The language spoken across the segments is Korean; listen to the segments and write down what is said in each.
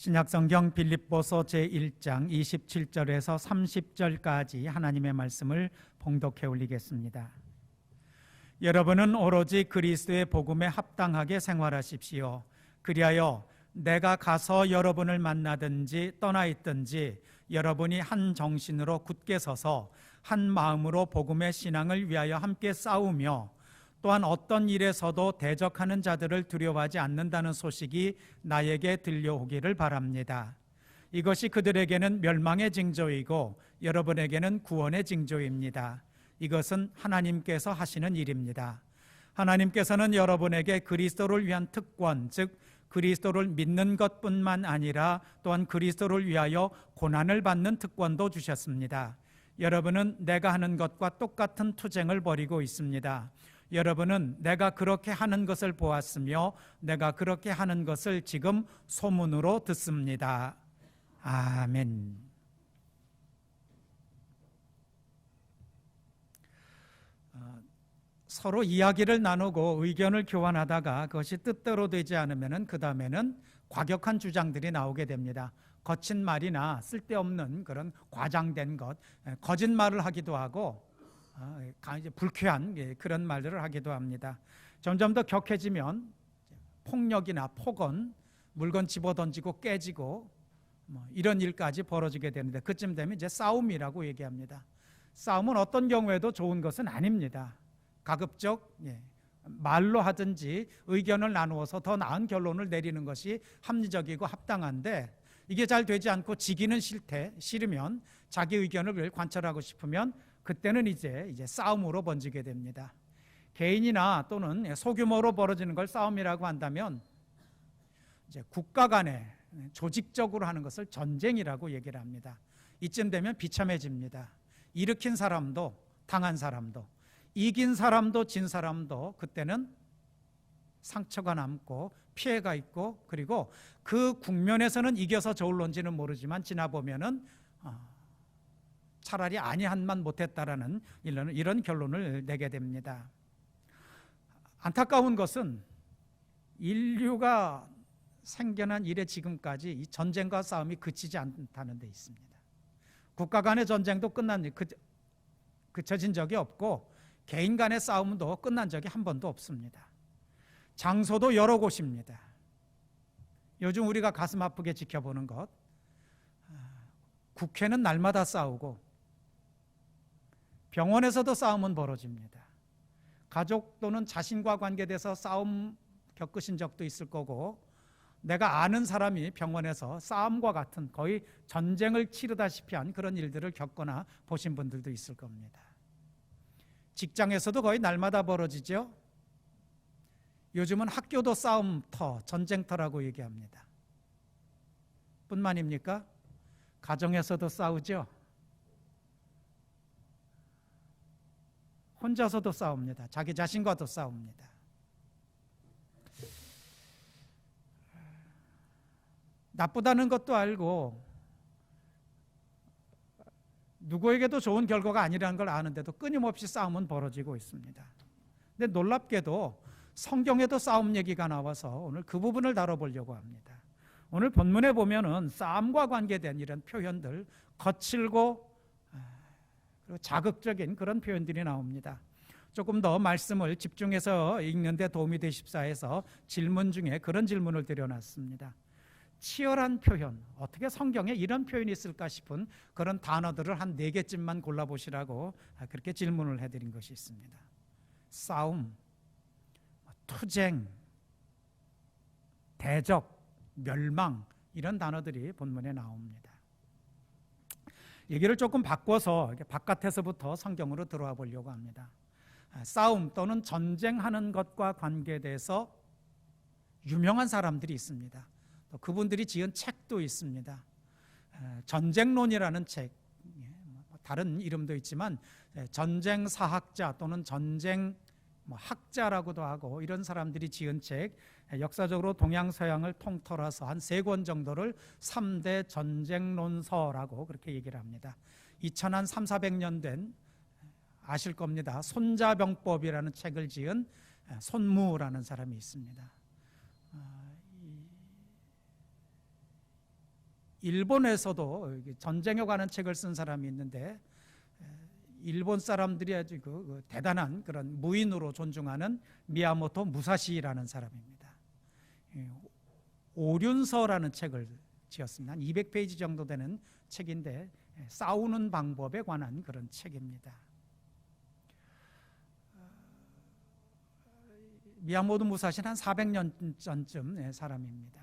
신약성경 빌립보서 제1장 27절에서 30절까지 하나님의 말씀을 봉독해 올리겠습니다. 여러분은 오로지 그리스도의 복음에 합당하게 생활하십시오. 그리하여 내가 가서 여러분을 만나든지 떠나 있든지 여러분이 한 정신으로 굳게 서서 한 마음으로 복음의 신앙을 위하여 함께 싸우며 또한 어떤 일에서도 대적하는 자들을 두려워하지 않는다는 소식이 나에게 들려오기를 바랍니다. 이것이 그들에게는 멸망의 징조이고 여러분에게는 구원의 징조입니다. 이것은 하나님께서 하시는 일입니다. 하나님께서는 여러분에게 그리스도를 위한 특권, 즉 그리스도를 믿는 것뿐만 아니라 또한 그리스도를 위하여 고난을 받는 특권도 주셨습니다. 여러분은 내가 하는 것과 똑같은 투쟁을 벌이고 있습니다. 여러분은 내가 그렇게 하는 것을 보았으며 내가 그렇게 하는 것을 지금 소문으로 듣습니다. 아멘. 서로 이야기를 나누고 의견을 교환하다가 그것이 뜻대로 되지 않으면 그 다음에는 과격한 주장들이 나오게 됩니다. 거친 말이나 쓸데없는 그런 과장된 것, 거짓말을 하기도 하고 불쾌한 그런 말들을 하기도 합니다. 점점 더 격해지면 폭력이나 폭언, 물건 집어던지고 깨지고 이런 일까지 벌어지게 되는데 그쯤 되면 이제 싸움이라고 얘기합니다. 싸움은 어떤 경우에도 좋은 것은 아닙니다. 가급적 말로 하든지 의견을 나누어서 더 나은 결론을 내리는 것이 합리적이고 합당한데 이게 잘 되지 않고 지기는 싫으면 자기 의견을 관철하고 싶으면 그때는 이제 싸움으로 번지게 됩니다. 개인이나 또는 소규모로 벌어지는 걸 싸움이라고 한다면 이제 국가 간에 조직적으로 하는 것을 전쟁이라고 얘기를 합니다. 이쯤 되면 비참해집니다. 일으킨 사람도 당한 사람도 이긴 사람도 진 사람도 그때는 상처가 남고 피해가 있고 그리고 그 국면에서는 이겨서 좋을런지는 모르지만 지나보면은 차라리 아니한만 못했다라는 이런 결론을 내게 됩니다. 안타까운 것은 인류가 생겨난 이래 지금까지 이 전쟁과 싸움이 그치지 않다는 데 있습니다. 국가 간의 전쟁도 그쳐진 적이 없고 개인 간의 싸움도 끝난 적이 한 번도 없습니다. 장소도 여러 곳입니다. 요즘 우리가 가슴 아프게 지켜보는 것, 국회는 날마다 싸우고 병원에서도 싸움은 벌어집니다. 가족 또는 자신과 관계돼서 싸움 겪으신 적도 있을 거고 내가 아는 사람이 병원에서 싸움과 같은 거의 전쟁을 치르다시피 한 그런 일들을 겪거나 보신 분들도 있을 겁니다. 직장에서도 거의 날마다 벌어지죠. 요즘은 학교도 싸움터, 전쟁터라고 얘기합니다. 뿐만입니까? 가정에서도 싸우죠. 혼자서도 싸웁니다. 자기 자신과도 싸웁니다. 나쁘다는 것도 알고 누구에게도 좋은 결과가 아니라는 걸 아는데도 끊임없이 싸움은 벌어지고 있습니다. 근데 놀랍게도 성경에도 싸움 얘기가 나와서 오늘 그 부분을 다뤄보려고 합니다. 오늘 본문에 보면은 싸움과 관계된 이런 표현들, 거칠고 그리고 자극적인 그런 표현들이 나옵니다. 조금 더 말씀을 집중해서 읽는 데 도움이 되십사 해서 질문 중에 그런 질문을 드려놨습니다. 치열한 표현, 어떻게 성경에 이런 표현이 있을까 싶은 그런 단어들을 한 4개쯤만 골라보시라고 그렇게 질문을 해드린 것이 있습니다. 싸움, 투쟁, 대적, 멸망 이런 단어들이 본문에 나옵니다. 얘기를 조금 바꿔서 바깥에서부터 성경으로 들어와 보려고 합니다. 싸움 또는 전쟁하는 것과 관계돼서 유명한 사람들이 있습니다. 또 그분들이 지은 책도 있습니다. 전쟁론이라는 책, 다른 이름도 있지만 전쟁사학자 또는 전쟁 학자라고도 하고 이런 사람들이 지은 책, 역사적으로 동양서양을 통틀어서 한 3권 정도를 3대 전쟁론서라고 그렇게 얘기를 합니다. 2000년 300년 된 아실 겁니다. 손자병법이라는 책을 지은 손무라는 사람이 있습니다. 일본에서도 전쟁에 관한 책을 쓴 사람이 있는데 일본 사람들이 아주 그 대단한 그런 무인으로 존중하는 미야모토 무사시라는 사람입니다. 오륜서라는 책을 지었습니다. 한 200페이지 정도 되는 책인데 싸우는 방법에 관한 그런 책입니다. 미야모토 무사시는 한 400년 전쯤 사람입니다.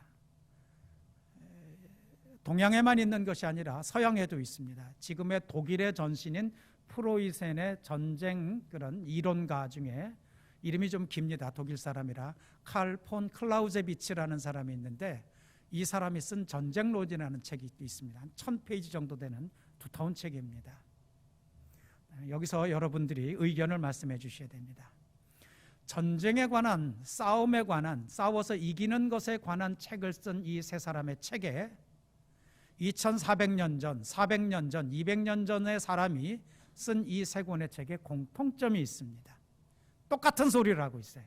동양에만 있는 것이 아니라 서양에도 있습니다. 지금의 독일의 전신인 프로이센의 전쟁 그런 이론가 중에 이름이 좀 깁니다. 독일 사람이라 칼 폰 클라우제비츠라는 사람이 있는데 이 사람이 쓴 전쟁론이라는 책이 있습니다. 한 1000페이지 정도 되는 두터운 책입니다. 여기서 여러분들이 의견을 말씀해 주셔야 됩니다. 전쟁에 관한, 싸움에 관한, 싸워서 이기는 것에 관한 책을 쓴 이 세 사람의 책에 2400년 전, 400년 전, 200년 전의 사람이 쓴 이 세 권의 책에 공통점이 있습니다. 똑같은 소리를 하고 있어요.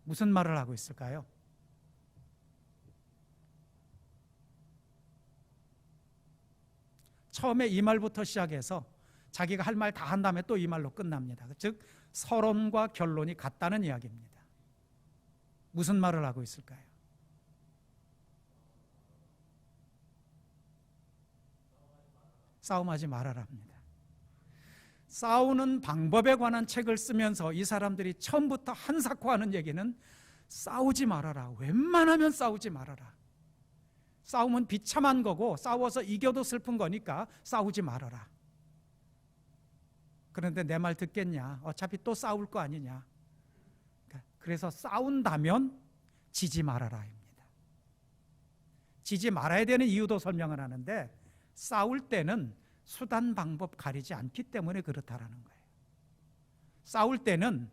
무슨 말을 하고 있을까요? 처음에 이 말부터 시작해서 자기가 할 말 다 한 다음에 또 이 말로 끝납니다. 즉 서론과 결론이 같다는 이야기입니다. 무슨 말을 하고 있을까요? 싸움하지 말아라 합니다. 싸우는 방법에 관한 책을 쓰면서 이 사람들이 처음부터 한사코 하는 얘기는 싸우지 말아라. 웬만하면 싸우지 말아라. 싸움은 비참한 거고 싸워서 이겨도 슬픈 거니까 싸우지 말아라. 그런데 내 말 듣겠냐? 어차피 또 싸울 거 아니냐? 그래서 싸운다면 지지 말아라입니다. 지지 말아야 되는 이유도 설명을 하는데 싸울 때는 수단 방법 가리지 않기 때문에 그렇다라는 거예요. 싸울 때는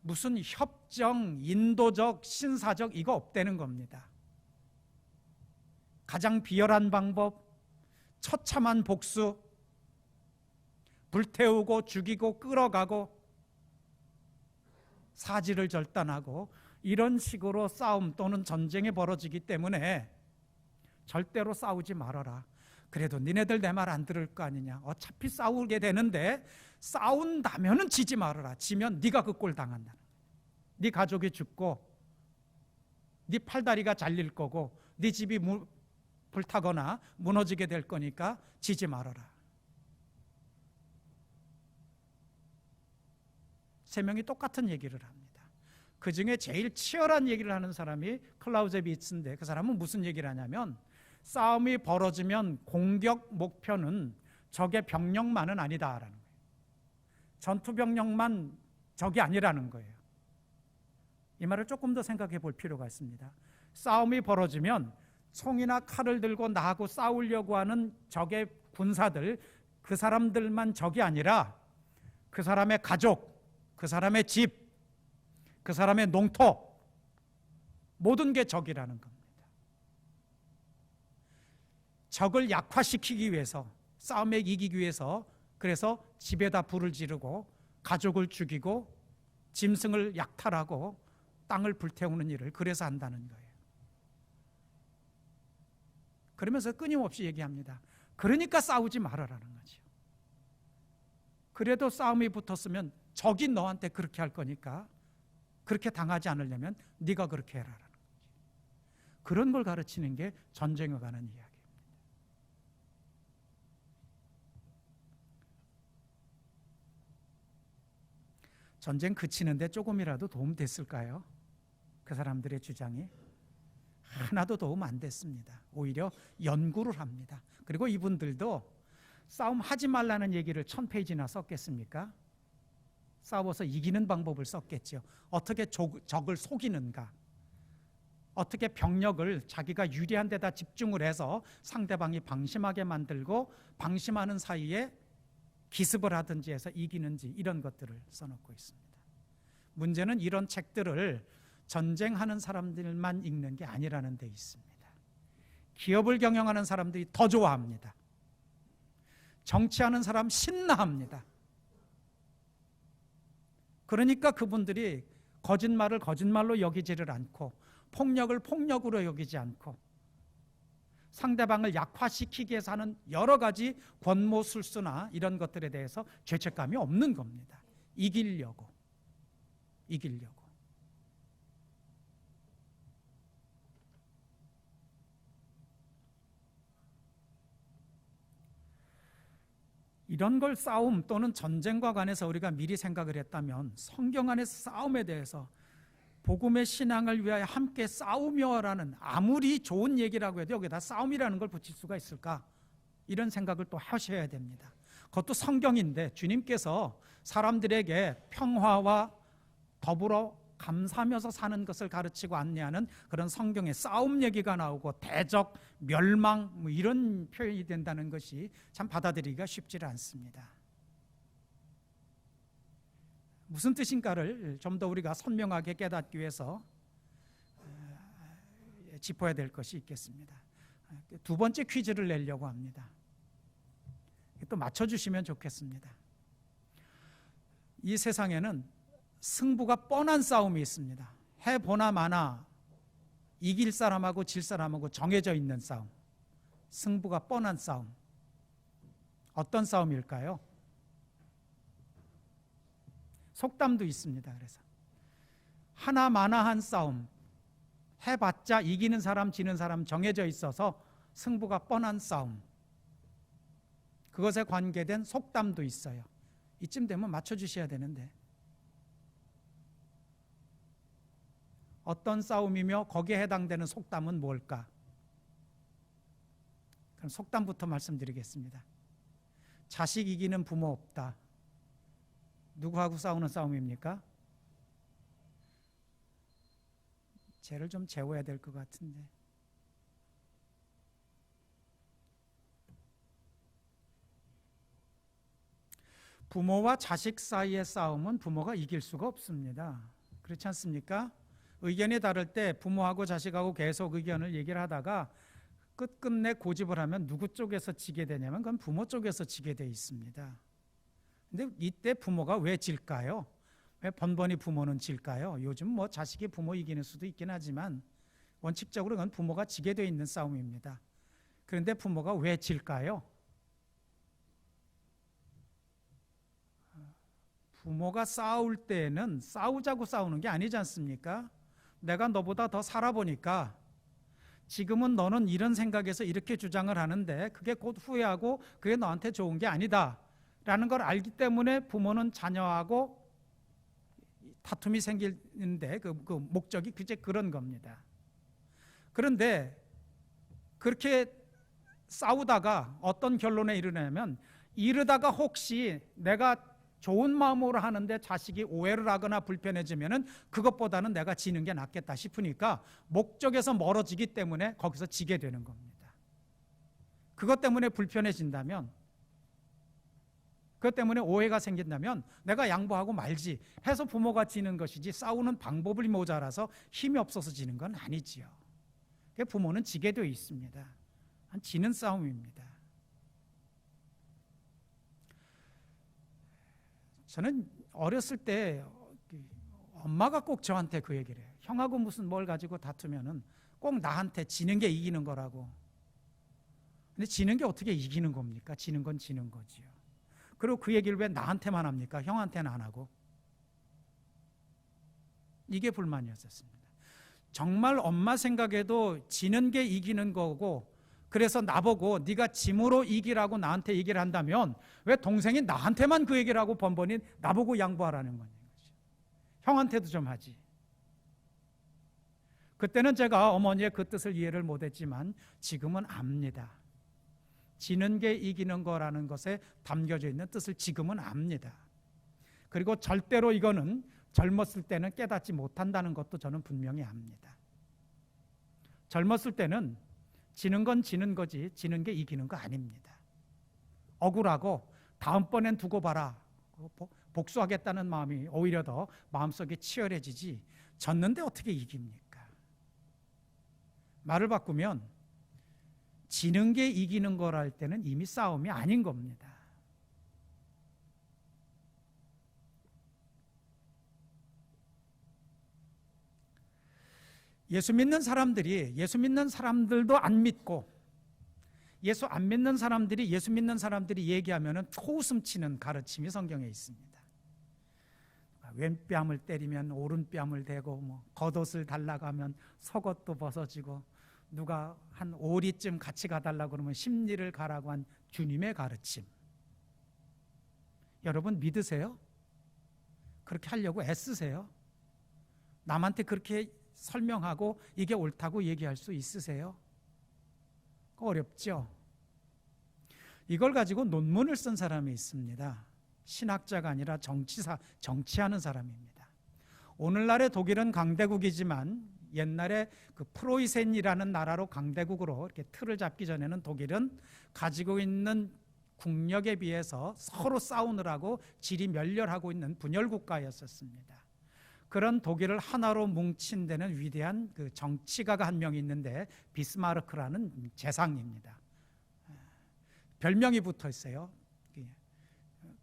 무슨 협정, 인도적, 신사적 이거 없다는 겁니다. 가장 비열한 방법, 처참한 복수, 불태우고 죽이고 끌어가고 사지를 절단하고 이런 식으로 싸움 또는 전쟁이 벌어지기 때문에 절대로 싸우지 말아라. 그래도 니네들 내 말 안 들을 거 아니냐. 어차피 싸우게 되는데 싸운다면은 지지 말아라. 지면 네가 그 꼴 당한다. 네 가족이 죽고 네 팔다리가 잘릴 거고 네 집이 불타거나 무너지게 될 거니까 지지 말아라. 세 명이 똑같은 얘기를 합니다. 그 중에 제일 치열한 얘기를 하는 사람이 클라우제비츠인데 그 사람은 무슨 얘기를 하냐면 싸움이 벌어지면 공격 목표는 적의 병력만은 아니다라는 거예요. 전투 병력만 적이 아니라는 거예요. 이 말을 조금 더 생각해 볼 필요가 있습니다. 싸움이 벌어지면 총이나 칼을 들고 나하고 싸우려고 하는 적의 군사들, 그 사람들만 적이 아니라 그 사람의 가족, 그 사람의 집, 그 사람의 농토, 모든 게 적이라는 겁니다. 적을 약화시키기 위해서, 싸움에 이기기 위해서 그래서 집에다 불을 지르고 가족을 죽이고 짐승을 약탈하고 땅을 불태우는 일을 그래서 한다는 거예요. 그러면서 끊임없이 얘기합니다. 그러니까 싸우지 말아라는 거죠. 그래도 싸움이 붙었으면 적이 너한테 그렇게 할 거니까 그렇게 당하지 않으려면 네가 그렇게 해라라는 거죠. 그런 걸 가르치는 게 전쟁에 관한 이야기입니다. 전쟁 그치는데 조금이라도 도움 됐을까요? 그 사람들의 주장이 하나도 도움 안 됐습니다. 오히려 연구를 합니다. 그리고 이분들도 싸움하지 말라는 얘기를 1000페이지나 썼겠습니까? 싸워서 이기는 방법을 썼겠죠. 어떻게 적을 속이는가, 어떻게 병력을 자기가 유리한 데다 집중을 해서 상대방이 방심하게 만들고 방심하는 사이에 기습을 하든지 해서 이기는지 이런 것들을 써놓고 있습니다. 문제는 이런 책들을 전쟁하는 사람들만 읽는 게 아니라는 데 있습니다. 기업을 경영하는 사람들이 더 좋아합니다. 정치하는 사람 신나합니다. 그러니까 그분들이 거짓말을 거짓말로 여기지를 않고 폭력을 폭력으로 여기지 않고 상대방을 약화시키기 위해서 하는 여러 가지 권모술수나 이런 것들에 대해서 죄책감이 없는 겁니다. 이기려고. 이런 걸 싸움 또는 전쟁과 관해서 우리가 미리 생각을 했다면 성경 안에서 싸움에 대해서 복음의 신앙을 위하여 함께 싸우며라는 아무리 좋은 얘기라고 해도 여기다 싸움이라는 걸 붙일 수가 있을까? 이런 생각을 또 하셔야 됩니다. 그것도 성경인데 주님께서 사람들에게 평화와 더불어 감사하면서 사는 것을 가르치고 안내하는 그런 성경의 싸움 얘기가 나오고 대적, 멸망 이런 표현이 된다는 것이 참 받아들이기가 쉽지 않습니다. 무슨 뜻인가를 좀 더 우리가 선명하게 깨닫기 위해서 짚어야 될 것이 있겠습니다. 두 번째 퀴즈를 내려고 합니다. 또 맞춰주시면 좋겠습니다. 이 세상에는 승부가 뻔한 싸움이 있습니다. 해보나 마나 이길 사람하고 질 사람하고 정해져 있는 싸움. 승부가 뻔한 싸움. 어떤 싸움일까요? 속담도 있습니다. 그래서 하나마나한 싸움, 해봤자 이기는 사람 지는 사람 정해져 있어서 승부가 뻔한 싸움, 그것에 관계된 속담도 있어요. 이쯤 되면 맞춰주셔야 되는데 어떤 싸움이며 거기에 해당되는 속담은 뭘까? 그럼 속담부터 말씀드리겠습니다. 자식 이기는 부모 없다. 누구하고 싸우는 싸움입니까? 쟤를 좀 재워야 될 것 같은데. 부모와 자식 사이의 싸움은 부모가 이길 수가 없습니다. 그렇지 않습니까? 의견이 다를 때 부모하고 자식하고 계속 의견을 얘기를 하다가 끝끝내 고집을 하면 누구 쪽에서 지게 되냐면 그건 부모 쪽에서 지게 돼 있습니다. 근데 이때 부모가 왜 질까요? 왜 번번이 부모는 질까요? 요즘 뭐 자식이 부모 이기는 수도 있긴 하지만 원칙적으로 그건 부모가 지게 돼 있는 싸움입니다. 그런데 부모가 왜 질까요? 부모가 싸울 때는 싸우자고 싸우는 게 아니지 않습니까? 내가 너보다 더 살아보니까 지금은 너는 이런 생각에서 이렇게 주장을 하는데 그게 곧 후회하고 그게 너한테 좋은 게 아니다 라는 걸 알기 때문에 부모는 자녀하고 다툼이 생기는데 그 목적이 이제 그런 겁니다. 그런데 그렇게 싸우다가 어떤 결론에 이르냐면 이르다가 혹시 내가 좋은 마음으로 하는데 자식이 오해를 하거나 불편해지면은 그것보다는 내가 지는 게 낫겠다 싶으니까 목적에서 멀어지기 때문에 거기서 지게 되는 겁니다. 그것 때문에 불편해진다면, 그것 때문에 오해가 생긴다면 내가 양보하고 말지 해서 부모가 지는 것이지 싸우는 방법이 모자라서 힘이 없어서 지는 건 아니지요. 부모는 지게 되어 있습니다. 지는 싸움입니다. 저는 어렸을 때 엄마가 꼭 저한테 그 얘기를 해요. 형하고 무슨 뭘 가지고 다투면은 꼭 나한테 지는 게 이기는 거라고. 근데 지는 게 어떻게 이기는 겁니까? 지는 건 지는 거지요. 그리고 그 얘기를 왜 나한테만 합니까? 형한테는 안 하고. 이게 불만이었습니다. 정말 엄마 생각에도 지는 게 이기는 거고, 그래서 나보고 네가 짐으로 이기라고 나한테 얘기를 한다면 왜 동생이 나한테만 그 얘기를 하고 번번이 나보고 양보하라는 거죠. 형한테도 좀 하지. 그때는 제가 어머니의 그 뜻을 이해를 못했지만 지금은 압니다. 지는 게 이기는 거라는 것에 담겨져 있는 뜻을 지금은 압니다. 그리고 절대로 이거는 젊었을 때는 깨닫지 못한다는 것도 저는 분명히 압니다. 젊었을 때는 지는 건 지는 거지 지는 게 이기는 거 아닙니다. 억울하고 다음번엔 두고 봐라 복수하겠다는 마음이 오히려 더 마음속에 치열해지지 졌는데 어떻게 이깁니까? 말을 바꾸면 지는 게 이기는 거라 할 때는 이미 싸움이 아닌 겁니다. 예수 믿는 사람들도 안 믿고 예수 안 믿는 사람들이 예수 믿는 사람들이 얘기하면은 코웃음 치는 가르침이 성경에 있습니다. 왼뺨을 때리면 오른뺨을 대고 뭐 겉옷을 달라고 하면 속옷도 벗어지고 누가 한 오리쯤 같이 가달라고 그러면 십리를 가라고 한 주님의 가르침. 여러분 믿으세요? 그렇게 하려고 애쓰세요? 남한테 그렇게 설명하고 이게 옳다고 얘기할 수 있으세요? 어렵죠? 이걸 가지고 논문을 쓴 사람이 있습니다. 신학자가 아니라 정치하는 사람입니다. 오늘날의 독일은 강대국이지만 옛날에 그 프로이센이라는 나라로 강대국으로 이렇게 틀을 잡기 전에는 독일은 가지고 있는 국력에 비해서 서로 싸우느라고 질이 멸렬하고 있는 분열 국가였었습니다. 그런 독일을 하나로 뭉친 데는 위대한 그 정치가가 한 명 있는데 비스마르크라는 재상입니다. 별명이 붙어 있어요.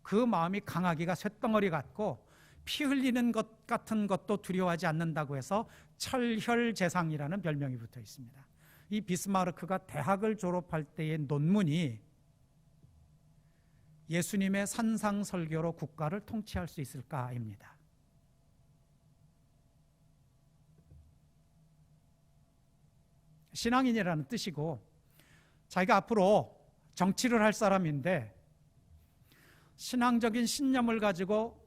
그 마음이 강하기가 쇳덩어리 같고 피 흘리는 것 같은 것도 두려워하지 않는다고 해서 철혈재상이라는 별명이 붙어 있습니다. 이 비스마르크가 대학을 졸업할 때의 논문이 예수님의 산상설교로 국가를 통치할 수 있을까입니다. 신앙인이라는 뜻이고 자기가 앞으로 정치를 할 사람인데 신앙적인 신념을 가지고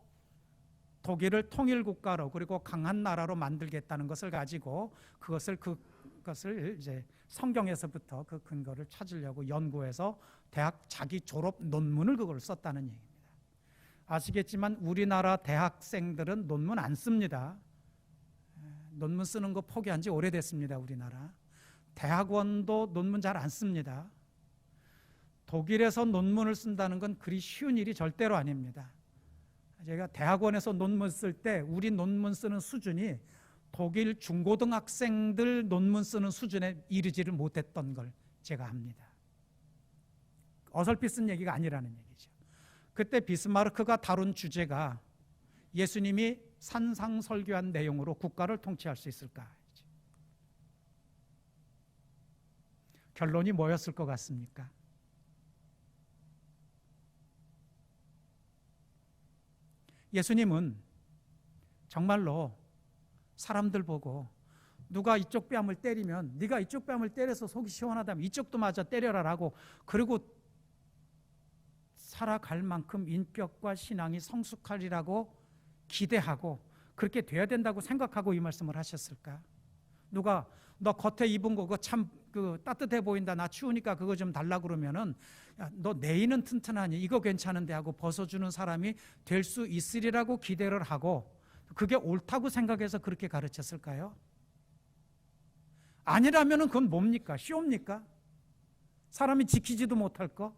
독일을 통일국가로 그리고 강한 나라로 만들겠다는 것을 가지고 그것을 이제 성경에서부터 그 근거를 찾으려고 연구해서 대학 자기 졸업 논문을 그걸 썼다는 얘기입니다. 아시겠지만 우리나라 대학생들은 논문 안 씁니다. 논문 쓰는 거 포기한 지 오래됐습니다. 우리나라 대학원도 논문 잘 안 씁니다. 독일에서 논문을 쓴다는 건 그리 쉬운 일이 절대로 아닙니다. 제가 대학원에서 논문 쓸 때 우리 논문 쓰는 수준이 독일 중고등학생들 논문 쓰는 수준에 이르지를 못했던 걸 제가 압니다. 어설피 쓴 얘기가 아니라는 얘기죠. 그때 비스마르크가 다룬 주제가 예수님이 산상설교한 내용으로 국가를 통치할 수 있을까? 결론이 뭐였을 것 같습니까? 예수님은 정말로 사람들 보고 누가 이쪽 뺨을 때리면 네가 이쪽 뺨을 때려서 속이 시원하다면 이쪽도 마저 때려라라고 그리고 살아갈 만큼 인격과 신앙이 성숙하리라고 기대하고 그렇게 돼야 된다고 생각하고 이 말씀을 하셨을까? 누가 너 겉에 입은 거 그거 참 따뜻해 보인다 나 추우니까 그거 좀 달라 그러면은 야, 너 내인은 튼튼하니 이거 괜찮은데 하고 벗어주는 사람이 될 수 있으리라고 기대를 하고 그게 옳다고 생각해서 그렇게 가르쳤을까요? 아니라면은 그건 뭡니까? 쉬웁니까? 사람이 지키지도 못할 거?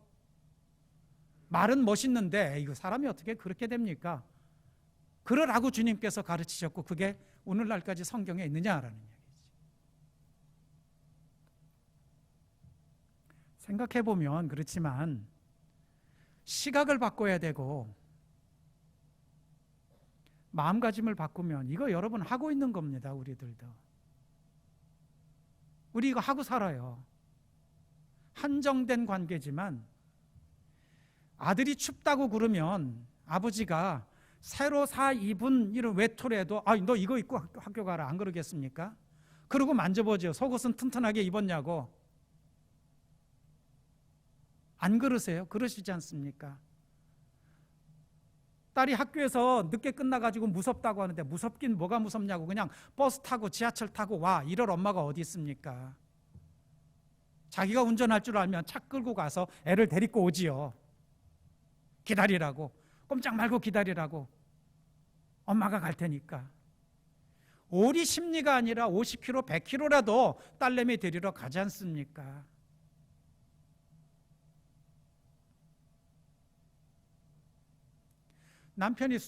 말은 멋있는데 이거 사람이 어떻게 그렇게 됩니까? 그러라고 주님께서 가르치셨고 그게 오늘날까지 성경에 있느냐라는 얘기죠. 생각해보면 그렇지만 시각을 바꿔야 되고 마음가짐을 바꾸면 이거 여러분 하고 있는 겁니다. 우리들도. 우리 이거 하고 살아요. 한정된 관계지만 아들이 춥다고 그러면 아버지가 새로 사 입은 이런 외투라도 너 이거 입고 학교 가라 안 그러겠습니까? 그러고 만져보죠. 속옷은 튼튼하게 입었냐고. 안 그러세요? 그러시지 않습니까? 딸이 학교에서 늦게 끝나가지고 무섭다고 하는데 무섭긴 뭐가 무섭냐고 그냥 버스 타고 지하철 타고 와 이럴 엄마가 어디 있습니까? 자기가 운전할 줄 알면 차 끌고 가서 애를 데리고 오지요. 기다리라고 꼼짝 말고 기다리라고 엄마가 갈 테니까. 오리 심리가 아니라 50km, 100km라도 딸내미 데리러 가지 않습니까? 남편이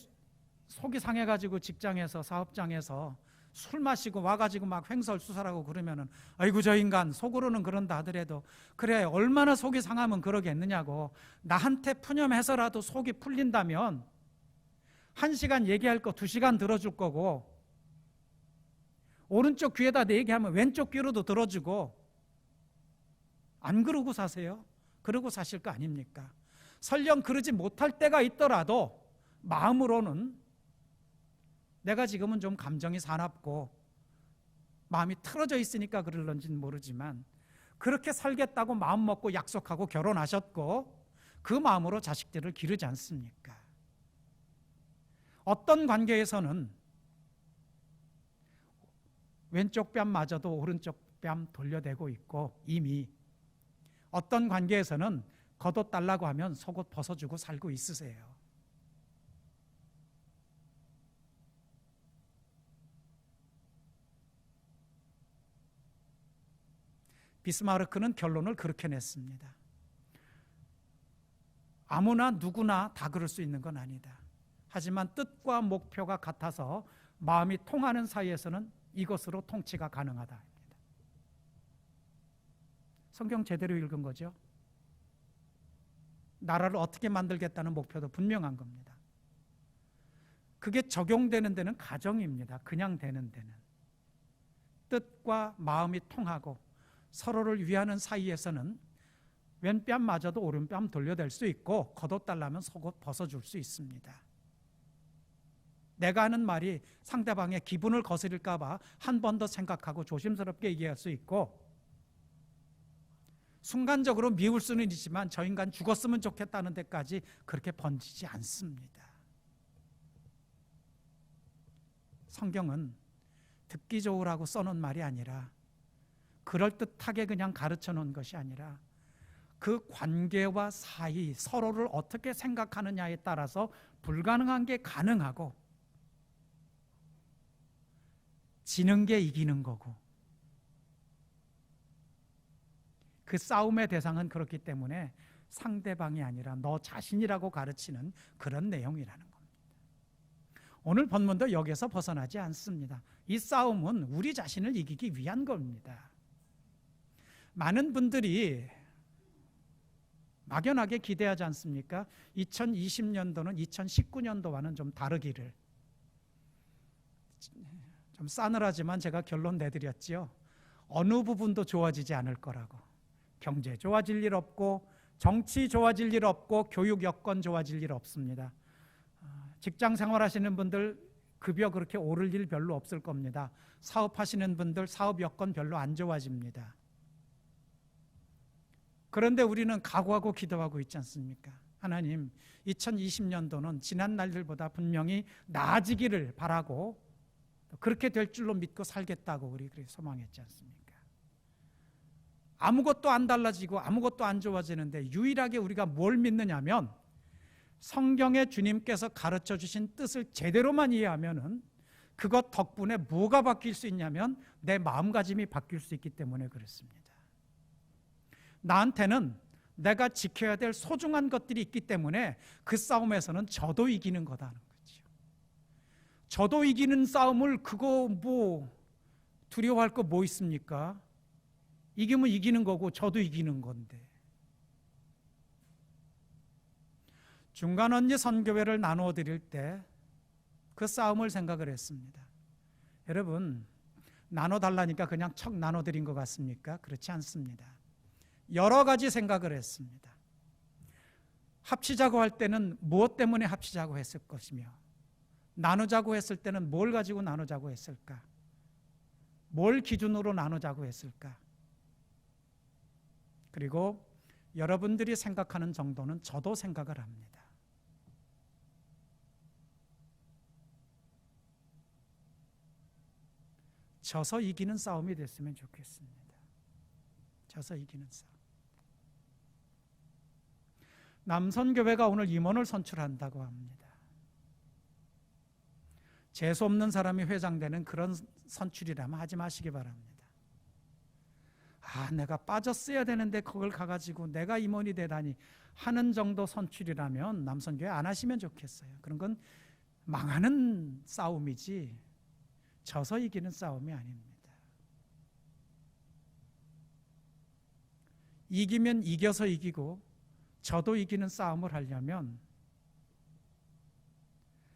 속이 상해가지고 직장에서 사업장에서 술 마시고 와가지고 막 횡설수설하고 그러면은 아이고 저 인간 속으로는 그런다 하더라도 그래 얼마나 속이 상하면 그러겠느냐고. 나한테 푸념해서라도 속이 풀린다면 1시간 얘기할 거 2시간 들어줄 거고 오른쪽 귀에다 내 얘기하면 왼쪽 귀로도 들어주고 안 그러고 사세요? 그러고 사실 거 아닙니까? 설령 그러지 못할 때가 있더라도 마음으로는 내가 지금은 좀 감정이 사납고 마음이 틀어져 있으니까 그럴런지는 모르지만 그렇게 살겠다고 마음 먹고 약속하고 결혼하셨고 그 마음으로 자식들을 기르지 않습니까? 어떤 관계에서는 왼쪽 뺨마저도 오른쪽 뺨 돌려대고 있고 이미 어떤 관계에서는 겉옷 달라고 하면 속옷 벗어주고 살고 있으세요. 비스마르크는 결론을 그렇게 냈습니다. 아무나 누구나 다 그럴 수 있는 건 아니다. 하지만 뜻과 목표가 같아서 마음이 통하는 사이에서는 이것으로 통치가 가능하다. 성경 제대로 읽은 거죠. 나라를 어떻게 만들겠다는 목표도 분명한 겁니다. 그게 적용되는 데는 가정입니다. 그냥 되는 데는. 뜻과 마음이 통하고 서로를 위하는 사이에서는 왼뺨마저도 오른뺨 돌려댈 수 있고 겉옷 달라면 속옷 벗어줄 수 있습니다. 내가 하는 말이 상대방의 기분을 거스릴까 봐 한 번 더 생각하고 조심스럽게 얘기할 수 있고 순간적으로 미울 수는 있지만 저 인간 죽었으면 좋겠다는 데까지 그렇게 번지지 않습니다. 성경은 듣기 좋으라고 써놓은 말이 아니라 그럴듯하게 그냥 가르쳐 놓은 것이 아니라 그 관계와 사이 서로를 어떻게 생각하느냐에 따라서 불가능한 게 가능하고 지는 게 이기는 거고 그 싸움의 대상은 그렇기 때문에 상대방이 아니라 너 자신이라고 가르치는 그런 내용이라는 겁니다. 오늘 본문도 여기서 벗어나지 않습니다. 이 싸움은 우리 자신을 이기기 위한 겁니다. 많은 분들이 막연하게 기대하지 않습니까? 2020년도는 2019년도와는 좀 다르기를. 좀 싸늘하지만 제가 결론 내드렸지요. 어느 부분도 좋아지지 않을 거라고. 경제 좋아질 일 없고 정치 좋아질 일 없고 교육 여건 좋아질 일 없습니다. 직장 생활하시는 분들 급여 그렇게 오를 일 별로 없을 겁니다. 사업하시는 분들 사업 여건 별로 안 좋아집니다. 그런데 우리는 각오하고 기도하고 있지 않습니까? 하나님, 2020년도는 지난 날들보다 분명히 나아지기를 바라고 그렇게 될 줄로 믿고 살겠다고 우리 그렇게 소망했지 않습니까? 아무것도 안 달라지고 아무것도 안 좋아지는데 유일하게 우리가 뭘 믿느냐면 성경에 주님께서 가르쳐 주신 뜻을 제대로만 이해하면은 그것 덕분에 뭐가 바뀔 수 있냐면 내 마음가짐이 바뀔 수 있기 때문에 그렇습니다. 나한테는 내가 지켜야 될 소중한 것들이 있기 때문에 그 싸움에서는 저도 이기는 거다는 거죠. 저도 이기는 싸움을 그거 뭐 두려워할 거 뭐 있습니까? 이기면 이기는 거고 저도 이기는 건데. 중간 언니 선교회를 나누어 드릴 때 그 싸움을 생각을 했습니다. 여러분, 나눠달라니까 그냥 척 나눠드린 것 같습니까? 그렇지 않습니다. 여러 가지 생각을 했습니다. 합치자고 할 때는 무엇 때문에 합치자고 했을 것이며 나누자고 했을 때는 뭘 가지고 나누자고 했을까? 뭘 기준으로 나누자고 했을까? 그리고 여러분들이 생각하는 정도는 저도 생각을 합니다. 져서 이기는 싸움이 됐으면 좋겠습니다. 져서 이기는 싸움. 남선교회가 오늘 임원을 선출한다고 합니다. 재수 없는 사람이 회장되는 그런 선출이라면 하지 마시기 바랍니다. 내가 빠졌어야 되는데 그걸 가가지고 내가 임원이 되다니 하는 정도 선출이라면 남선교회 안 하시면 좋겠어요. 그런 건 망하는 싸움이지 져서 이기는 싸움이 아닙니다. 이기면 이겨서 이기고 저도 이기는 싸움을 하려면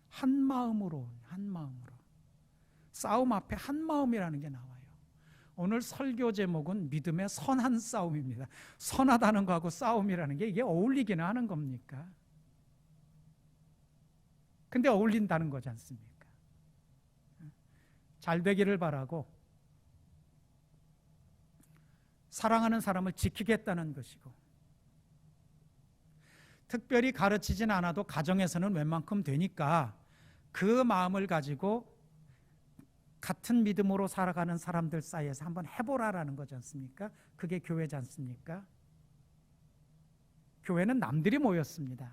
한 마음으로 싸움 앞에 한 마음이라는 게 나와요. 오늘 설교 제목은 믿음의 선한 싸움입니다. 선하다는 거하고 싸움이라는 게 이게 어울리기는 하는 겁니까? 근데 어울린다는 거지 않습니까? 잘 되기를 바라고 사랑하는 사람을 지키겠다는 것이고, 특별히 가르치진 않아도 가정에서는 웬만큼 되니까 그 마음을 가지고 같은 믿음으로 살아가는 사람들 사이에서 한번 해보라라는 거지 않습니까? 그게 교회지 않습니까? 교회는 남들이 모였습니다.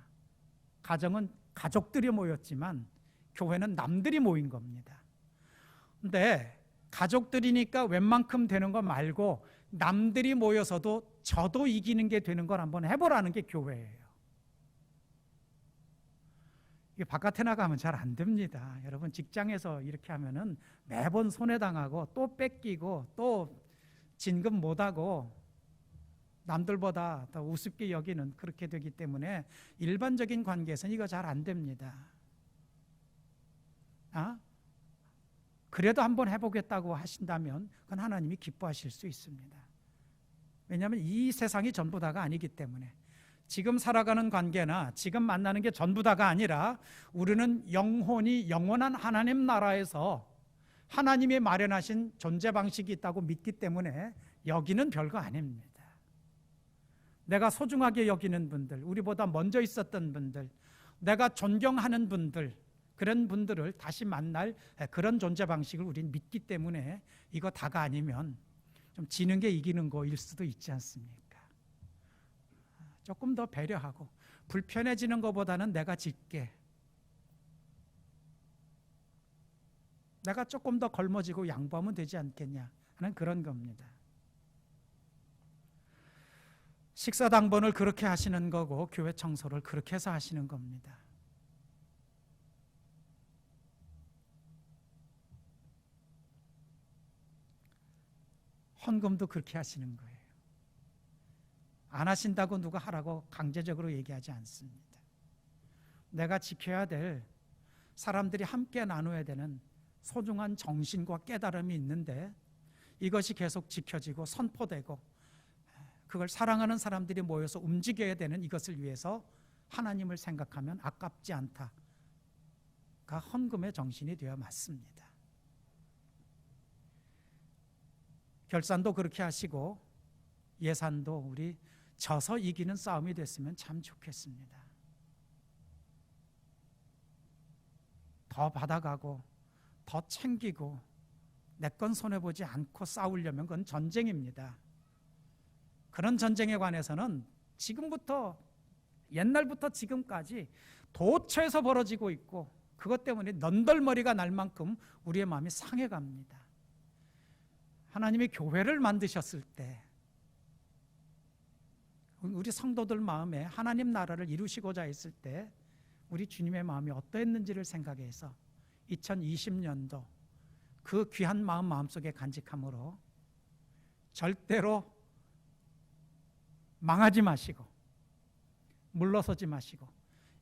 가정은 가족들이 모였지만 교회는 남들이 모인 겁니다. 근데 가족들이니까 웬만큼 되는 거 말고 남들이 모여서도 저도 이기는 게 되는 걸 한번 해보라는 게 교회예요. 이게 바깥에 나가면 잘 안 됩니다. 여러분, 직장에서 이렇게 하면은 매번 손해당하고 또 뺏기고 또 진급 못하고 남들보다 더 우습게 여기는, 그렇게 되기 때문에 일반적인 관계에서는 이거 잘 안 됩니다. 그래도 한번 해보겠다고 하신다면 그건 하나님이 기뻐하실 수 있습니다. 왜냐하면 이 세상이 전부 다가 아니기 때문에. 지금 살아가는 관계나 지금 만나는 게 전부 다가 아니라 우리는 영혼이 영원한 하나님 나라에서 하나님이 마련하신 존재 방식이 있다고 믿기 때문에 여기는 별거 아닙니다. 내가 소중하게 여기는 분들, 우리보다 먼저 있었던 분들, 내가 존경하는 분들, 그런 분들을 다시 만날 그런 존재 방식을 우리는 믿기 때문에 이거 다가 아니면 좀 지는 게 이기는 거일 수도 있지 않습니까? 조금 더 배려하고 불편해지는 것보다는 내가 짓게, 내가 조금 더 걸머지고 양보하면 되지 않겠냐 하는 그런 겁니다. 식사 당번을 그렇게 하시는 거고 교회 청소를 그렇게 해서 하시는 겁니다. 헌금도 그렇게 하시는 거예요. 안 하신다고 누가 하라고 강제적으로 얘기하지 않습니다. 내가 지켜야 될, 사람들이 함께 나눠야 되는 소중한 정신과 깨달음이 있는데 이것이 계속 지켜지고 선포되고 그걸 사랑하는 사람들이 모여서 움직여야 되는 이것을 위해서 하나님을 생각하면 아깝지 않다가 헌금의 정신이 되어 맞습니다. 결산도 그렇게 하시고 예산도 우리 져서 이기는 싸움이 됐으면 참 좋겠습니다. 더 받아가고 더 챙기고 내 건 손해보지 않고 싸우려면 그건 전쟁입니다. 그런 전쟁에 관해서는 지금부터, 옛날부터 지금까지 도처에서 벌어지고 있고 그것 때문에 넌덜머리가 날 만큼 우리의 마음이 상해갑니다. 하나님이 교회를 만드셨을 때 우리 성도들 마음에 하나님 나라를 이루시고자 했을 때 우리 주님의 마음이 어떠했는지를 생각해서 2020년도 그 귀한 마음속에 간직함으로 절대로 망하지 마시고 물러서지 마시고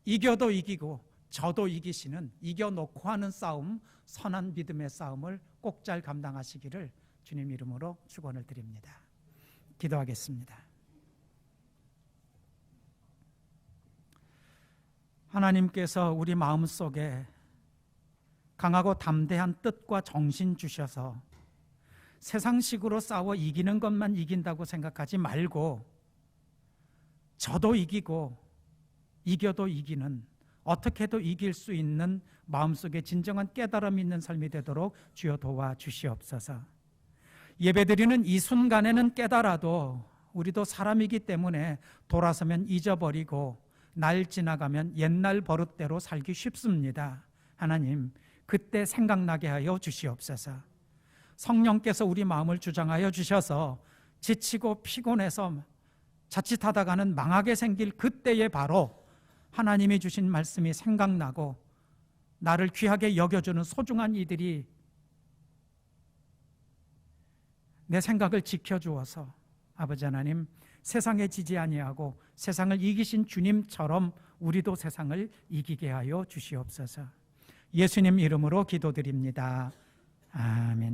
이겨도 이기고 저도 이기시는, 이겨놓고 하는 싸움, 선한 믿음의 싸움을 꼭 잘 감당하시기를 주님 이름으로 축원을 드립니다. 기도하겠습니다. 하나님께서 우리 마음속에 강하고 담대한 뜻과 정신 주셔서 세상식으로 싸워 이기는 것만 이긴다고 생각하지 말고 저도 이기고 이겨도 이기는, 어떻게 해도 이길 수 있는 마음속에 진정한 깨달음이 있는 삶이 되도록 주여 도와주시옵소서. 예배드리는 이 순간에는 깨달아도 우리도 사람이기 때문에 돌아서면 잊어버리고 날 지나가면 옛날 버릇대로 살기 쉽습니다. 하나님, 그때 생각나게 하여 주시옵소서. 성령께서 우리 마음을 주장하여 주셔서 지치고 피곤해서 자칫하다가는 망하게 생길 그때에 바로 하나님이 주신 말씀이 생각나고 나를 귀하게 여겨주는 소중한 이들이 내 생각을 지켜주어서 아버지 하나님, 세상에 지지 아니하고 세상을 이기신 주님처럼 우리도 세상을 이기게 하여 주시옵소서. 예수님 이름으로 기도드립니다. 아멘.